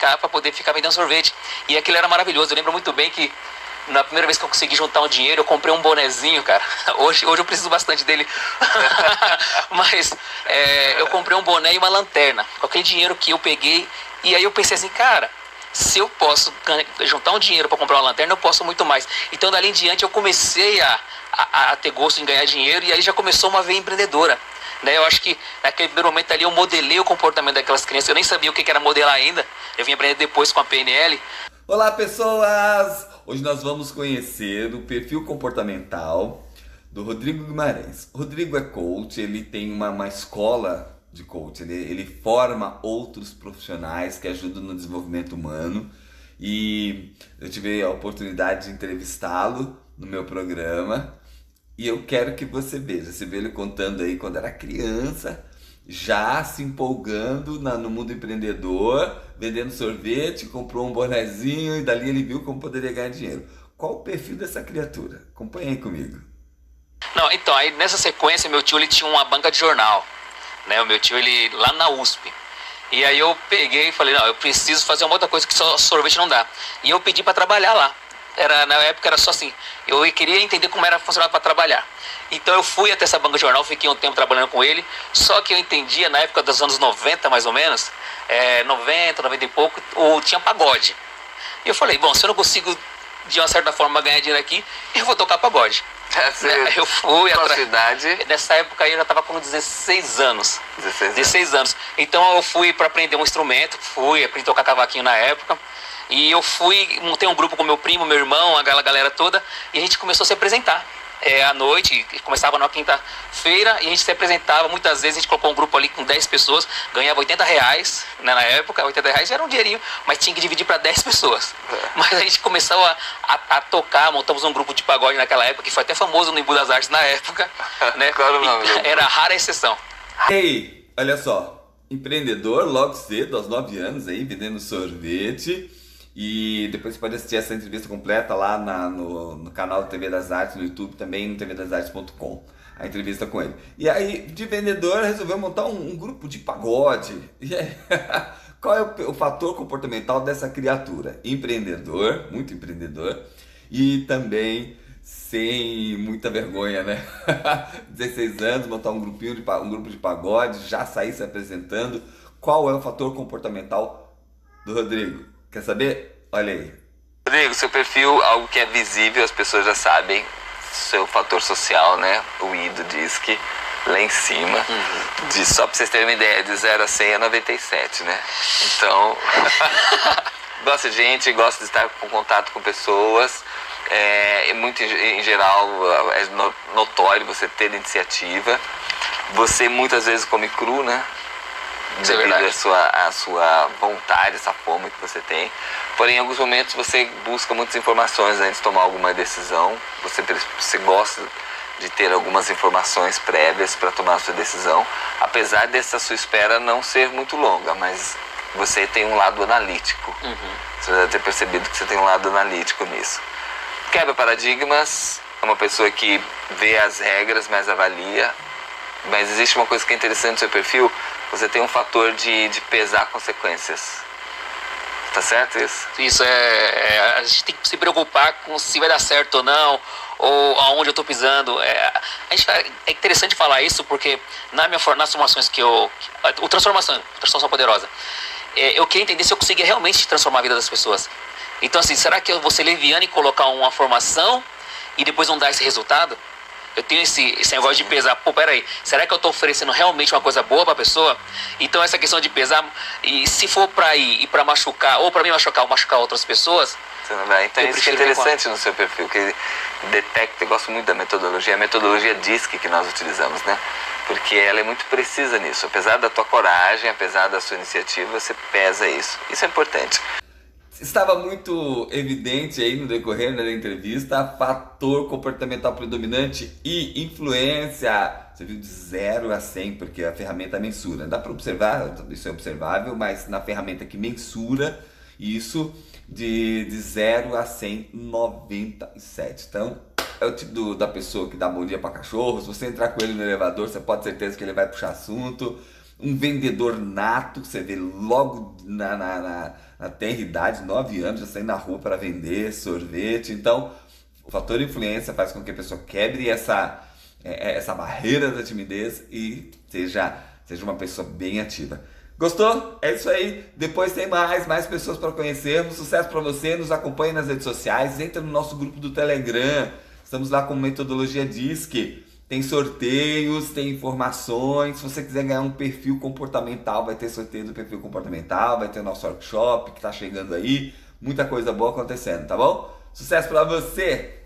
cá para poder ficar vendendo sorvete. E aquilo era maravilhoso. Eu lembro muito bem que na primeira vez que eu consegui juntar um dinheiro, eu comprei um bonezinho, cara. Hoje eu preciso bastante dele. Mas eu comprei um boné e uma lanterna. Com aquele dinheiro que eu peguei. E aí eu pensei assim, cara, se eu posso juntar um dinheiro para comprar uma lanterna, eu posso muito mais. Então, dali em diante, eu comecei a ter gosto em ganhar dinheiro. E aí já começou uma veia empreendedora. Né? Eu acho que naquele primeiro momento ali eu modelei o comportamento daquelas crianças. Eu nem sabia o que era modelar ainda. Eu vim aprender depois com a PNL. Olá, pessoas! Hoje nós vamos conhecer o perfil comportamental do Rodrigo Guimarães. O Rodrigo é coach, ele tem uma escola de coach, ele forma outros profissionais que ajudam no desenvolvimento humano. E eu tive a oportunidade de entrevistá-lo no meu programa. E eu quero que você veja, você vê ele contando aí quando era criança, já se empolgando no mundo empreendedor, vendendo sorvete, comprou um bonezinho e dali ele viu como poderia ganhar dinheiro. Qual o perfil dessa criatura? Acompanhe aí comigo. Não, então, aí nessa sequência, meu tio ele tinha uma banca de jornal, né? O meu tio, ele lá na USP. E aí eu peguei e falei, não, eu preciso fazer uma outra coisa que só sorvete não dá. E eu pedi para trabalhar lá. Na época era só assim, eu queria entender como era funcionar para trabalhar. Então eu fui até essa banca de jornal, fiquei um tempo trabalhando com ele. Só que eu entendia, na época dos anos 90 mais ou menos, 90, 90 e pouco, tinha pagode. E eu falei, bom, se eu não consigo de uma certa forma ganhar dinheiro aqui, eu vou tocar pagode. Eu fui atrás. Idade? Nessa época aí eu já estava com 16 anos. 16 anos. Então eu fui para aprender um instrumento, fui aprender a tocar cavaquinho na época. E eu montei um grupo com meu primo, meu irmão, a galera toda, e a gente começou a se apresentar. À noite, começava na quinta-feira, e a gente se apresentava. Muitas vezes a gente colocou um grupo ali com 10 pessoas, ganhava R$80, né, na época. R$80 era um dinheirinho, mas tinha que dividir para 10 pessoas. Mas a gente começou a tocar, montamos um grupo de pagode naquela época, que foi até famoso no Embu das Artes na época. Né? Claro, não, era rara a exceção. Ei, olha só, empreendedor logo cedo, aos 9 anos aí, vendendo sorvete. E depois você pode assistir essa entrevista completa lá no canal do TV das Artes, no YouTube também, no tvdasartes.com, a entrevista com ele. E aí, de vendedor, resolveu montar um grupo de pagode. E aí, qual é o fator comportamental dessa criatura? Empreendedor, muito empreendedor, e também sem muita vergonha, né? 16 anos, montar um grupo de pagode, já sair se apresentando. Qual é o fator comportamental do Rodrigo? Quer saber? Olha aí. Rodrigo, seu perfil, algo que é visível, as pessoas já sabem. Seu fator social, né? O I do DISC, lá em cima. Só pra vocês terem uma ideia, de 0 a 100 é 97, né? Então, gosta de gente, gosta de estar com contato com pessoas. Muito em geral, é notório você ter iniciativa. Você muitas vezes come cru, né? Devido à sua vontade, essa fome que você tem. Porém, em alguns momentos você busca muitas informações antes de tomar alguma decisão. Você gosta de ter algumas informações prévias para tomar a sua decisão. Apesar dessa sua espera não ser muito longa, mas você tem um lado analítico. Você deve ter percebido que você tem um lado analítico nisso. Quebra paradigmas, é uma pessoa que vê as regras, mas avalia. Mas existe uma coisa que é interessante no seu perfil, você tem um fator de pesar consequências. Tá certo isso? Isso, a gente tem que se preocupar com se vai dar certo ou não, ou aonde eu tô pisando. É interessante falar isso porque nas formações que Transformação Poderosa, eu queria entender se eu conseguia realmente transformar a vida das pessoas. Então assim, será que eu vou ser leviano e colocar uma formação e depois não dar esse resultado? Eu tenho esse negócio de pesar, pô, peraí, será que eu tô oferecendo realmente uma coisa boa pra pessoa? Então essa questão de pesar, e se for pra ir pra machucar, ou pra me machucar ou machucar outras pessoas... Você não vai. Então isso que é interessante no seu perfil, que ele detecta, eu gosto muito da metodologia, a metodologia DISC que nós utilizamos, né? Porque ela é muito precisa nisso, apesar da tua coragem, apesar da sua iniciativa, você pesa isso. Isso é importante. Estava muito evidente aí no decorrer da entrevista, fator comportamental predominante e influência. Você viu de 0 a 100, porque a ferramenta mensura. Dá para observar, isso é observável, mas na ferramenta que mensura isso, de 0 a 100, 97. Então, é o tipo da pessoa que dá bom dia para cachorro. Se você entrar com ele no elevador, você pode ter certeza que ele vai puxar assunto. Um vendedor nato, você vê logo na na tenra idade, 9 anos, já saindo na rua para vender sorvete. Então, o fator influência faz com que a pessoa quebre essa barreira da timidez e seja uma pessoa bem ativa. Gostou? É isso aí. Depois tem mais pessoas para conhecermos. Sucesso para você. Nos acompanhe nas redes sociais. Entra no nosso grupo do Telegram. Estamos lá com Metodologia DISC. Tem sorteios, tem informações. Se você quiser ganhar um perfil comportamental, vai ter sorteio do perfil comportamental. Vai ter o nosso workshop que está chegando aí. Muita coisa boa acontecendo, tá bom? Sucesso para você!